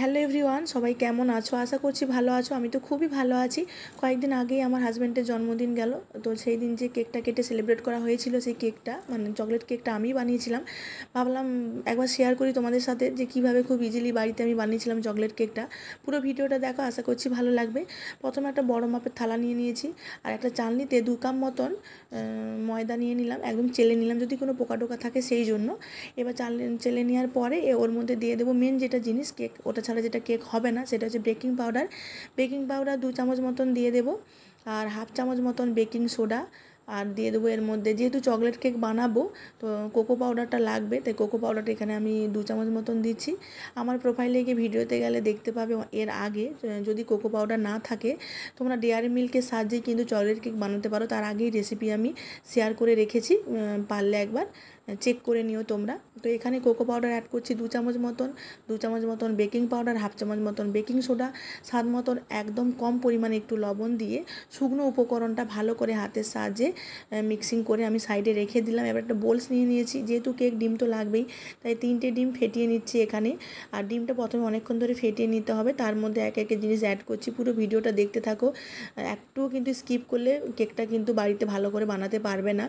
Hello everyone, সবাই কেমন আছো? আশা করছি ভালো আছো। আমি তো খুবই ভালো আছি। কয়েকদিন আগেই আমার হাজব্যান্ডের জন্মদিন গেল। তো সেই দিন যে কেকটা কেটে সেলিব্রেট করা হয়েছিল, সেই কেকটা মানে চকলেট কেকটা আমিই বানিয়েছিলাম। ভাবলাম একবার শেয়ার করি তোমাদের সাথে যে কীভাবে খুব ইজিলি বাড়িতে আমি বানিয়েছিলাম চকলেট কেকটা। পুরো ভিডিওটা দেখো, আশা করছি ভালো লাগবে। প্রথমে একটা বড় মাপের থালা নিয়ে নিয়েছি, আর একটা চালনিতে 2 কাপ মতন ময়দা নিয়ে নিলাম, একদম চেলে নিলাম যদি কোনো পোকা টোকা থাকে সেই জন্য। এবার চেলে নেওয়ার পরে ওর মধ্যে দিয়ে দেবো মেন যেটা জিনিস, কেক ওটা ছাড়া যেটা কেক হবে না, সেটা হচ্ছে বেকিং পাউডার। বেকিং পাউডার 2 চামচ মতন দিয়ে দেবো, আর হাফ চামচ মতন বেকিং সোডা, আর দিয়ে দেবো এর মধ্যে, যেহেতু চকলেট কেক বানাবো তো কোকো পাউডারটা লাগবে, তাই কোকো পাউডারটা এখানে আমি 2 চামচ মতন দিচ্ছি। আমার প্রোফাইলে গিয়ে ভিডিওতে গেলে দেখতে পাবে এর আগে যদি কোকো পাউডার না থাকে তোমরা ডেয়ারি মিল্কের সাহায্যে কিন্তু চকলেট কেক বানাতে পারো। তার আগেই রেসিপি আমি শেয়ার করে রেখেছি, পারলে একবার চেক করে নিও তোমরা। তো এখানে কোকো পাউডার অ্যাড করছি 2 চামচ মতন, 2 চামচ মতন বেকিং পাউডার, হাফ চামচ মতন বেকিং সোডা, স্বাদ মতন একদম কম পরিমাণে একটু লবণ দিয়ে শুকনো উপকরণটা ভালো করে হাতের সাহায্যে মিক্সিং করে আমি সাইডে রেখে দিলাম। এবার একটা বোলস নিয়ে নিয়েছি, যেহেতু কেক ডিম তো লাগবেই, তাই 3টে ডিম ফেটিয়ে নিচ্ছি এখানে। আর ডিমটা প্রথমে অনেকক্ষণ ধরে ফেটিয়ে নিতে হবে, তার মধ্যে এক এক জিনিস অ্যাড করছি। পুরো ভিডিওটা দেখতে থাকো, একটুও কিন্তু স্কিপ করলে কেকটা কিন্তু বাড়িতে ভালো করে বানাতে পারবে না।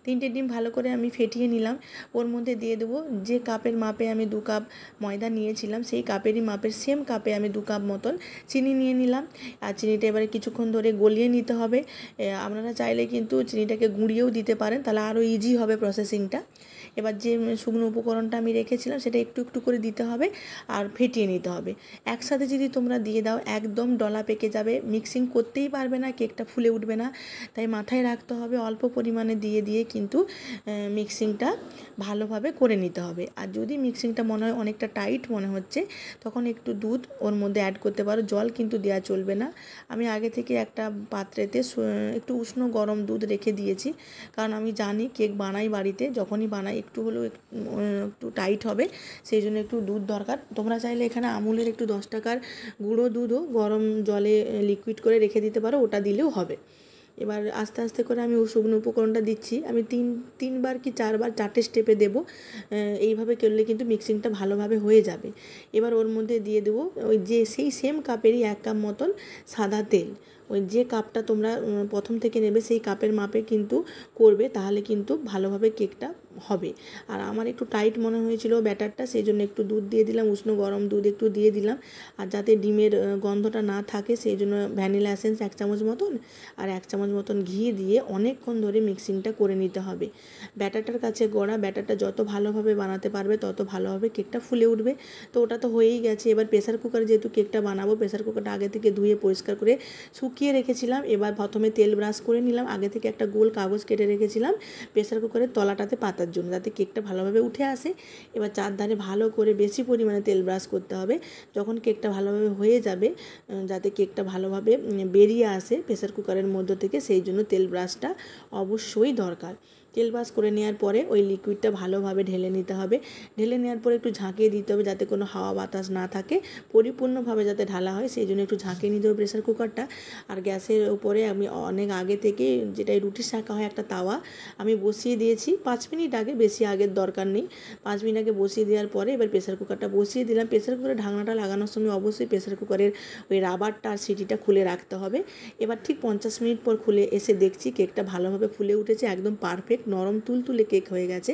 3টে ডিম ভালো করে আমি ফেটিয়ে নিলাম। ওর মধ্যে দিয়ে দেবো যে কাপের মাপে আমি 2 কাপ ময়দা নিয়েছিলাম, সেই কাপেরই মাপের সেম কাপে আমি 2 কাপ মতন চিনি নিয়ে নিলাম। আর চিনিটা এবারে কিছুক্ষণ ধরে গলিয়ে নিতে হবে। আপনারা চাইলে কিন্তু চিনিটাকে গুঁড়িয়েও দিতে পারেন, তাহলে আরও ইজি হবে প্রসেসিংটা। এবার যে শুকনো উপকরণটা আমি রেখেছিলাম সেটা একটু একটু করে দিতে হবে আর ফেটিয়ে নিতে হবে। একসাথে যদি তোমরা দিয়ে দাও একদম ডলা পেকে যাবে, মিক্সিং করতেই পারবে না, কেকটা ফুলে উঠবে না। তাই মাথায় রাখতে হবে অল্প পরিমাণে দিয়ে দিয়ে কিন্তু মিক্সিংটা ভালোভাবে করে নিতে হবে। আর যদি মিক্সিংটা মনে হয় অনেকটা টাইট মনে হচ্ছে, তখন একটু দুধ ওর মধ্যে অ্যাড করতে পারো, জল কিন্তু দেওয়া চলবে না। আমি আগে থেকে একটা পাত্রেতে একটু উষ্ণ গরম দুধ রেখে দিয়েছি, কারণ আমি জানি কেক বানাই বাড়িতে, যখনই বানাই একটু হলেও একটু টাইট হবে, সেই জন্য একটু দুধ দরকার। তোমরা চাইলে এখানে আমুলের একটু 10 টাকার গুঁড়ো দুধও গরম জলে লিকুইড করে রেখে দিতে পারো, ওটা দিলেও হবে। এবার আস্তে আস্তে করে আমি শুকনো উপকরণটা দিচ্ছি, আমি তিনবার কি 4বার 4টে স্টেপে দেবো। এইভাবে করলে কিন্তু মিক্সিংটা ভালোভাবে হয়ে যাবে। এবার ওর মধ্যে দিয়ে দেবো ওই যে সেই সেম কাপেরই 1 কাপ মতন সাদা তেল। ওই যে কাপটা তোমরা প্রথম থেকে নেবে সেই কাপের মাপে কিন্তু করবে, তাহলে কিন্তু ভালোভাবে কেকটা হবে। আর আমার একটু টাইট মনে হয়েছিল ব্যাটারটা, সেই জন্য একটু দুধ দিয়ে দিলাম, উষ্ণ গরম দুধ একটু দিয়ে দিলাম। আর যাতে ডিমের গন্ধটা না থাকে সেই জন্য ভ্যানিলা এসেন্স 1 চামচ মতন আর 1 চামচ মতন ঘি দিয়ে অনেকক্ষণ ধরে মিক্সিংটা করে নিতে হবে। ব্যাটারটার কাছে গড়া, ব্যাটারটা যত ভালোভাবে বানাতে পারবে তত ভালোভাবে কেকটা ফুলে উঠবে। তো ওটা তো হয়েই গেছে। এবার প্রেসার কুকারে যেহেতু কেকটা বানাবো, প্রেসার কুকারটা আগে থেকে ধুয়ে পরিষ্কার করে শুকিয়ে রেখেছিলাম। এবার প্রথমে তেল ব্রাশ করে নিলাম, আগে থেকে একটা গোল কাগজ কেটে রেখেছিলাম প্রেসার কুকারের তলাটাতে পাতার জন্য, যাতে কেকটা ভালোভাবে উঠে আসে। এবার চারধারে ভালো করে বেশি পরিমাণে তেল ব্রাশ করতে হবে, যখন কেকটা ভালোভাবে হয়ে যাবে, যাতে কেকটা ভালোভাবে বেরিয়ে আসে প্রেসার কুকারের মধ্য থেকে, সেই জন্য তেল ব্রাশটা অবশ্যই দরকার। তেল ব্রাশ করে নেওয়ার পরে ওই লিকুইডটা ভালোভাবে ঢেলে নিতে হবে। ঢেলে নেওয়ার পরে একটু ঝাঁকিয়ে দিতে হবে, যাতে কোনো হাওয়া বাতাস না থাকে, পরিপূর্ণভাবে যাতে ঢালা হয় সেই জন্য একটু ঝাঁকিয়ে নিতে হবে প্রেসার কুকারটা। আর গ্যাসের উপরে আমি অনেক আগে থেকে, যেটা রুটি সেঁকা হয় একটা তাওয়া, আমি বসিয়ে দিয়েছি 5 মিনিট আগে, বেশি আগের দরকার নেই। 5 মিনিট আগে বসিয়ে দেওয়ার পরে এবার প্রেসার কুকারটা বসিয়ে দিলাম। প্রেসার কুকারের ঢাকনাটা লাগানোর সময় অবশ্যই প্রেসার কুকারের ওই রাবারটা আর সিটিটা খুলে রাখতে হবে। এবার ঠিক 50 মিনিট পর খুলে এসে দেখছি কেকটা ভালোভাবে ফুলে উঠেছে, একদম পারফেক্ট নরম তুলতুলে কেক হয়ে গেছে।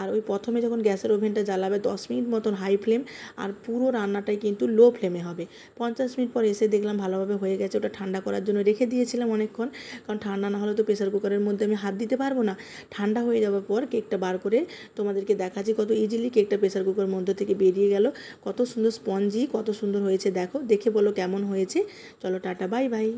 আর ওই প্রথমে যখন গ্যাসের ওভেনটা জ্বালাবে 10 মিনিট মতন হাই ফ্লেম, আর পুরো রান্নাটাই কিন্তু লো ফ্লেমে হবে। 50 মিনিট পর এসে দেখলাম ভালোভাবে হয়ে গেছে। ওটা ঠান্ডা করার জন্য রেখে দিয়েছিলাম অনেকক্ষণ, কারণ ঠান্ডা না হলে তো প্রেসার কুকারের মধ্যে আমি হাত দিতে পারবো না। ঠান্ডা হয়ে যাওয়ার পর কেকটা বার করে তোমাদেরকে দেখাচ্ছি কত ইজিলি কেকটা প্রেসার কুকারের মধ্যে থেকে বেরিয়ে গেল। কত সুন্দর স্পঞ্জি, কত সুন্দর হয়েছে দেখো, দেখে বলো কেমন হয়েছে। চলো টাটা, বাই বাই।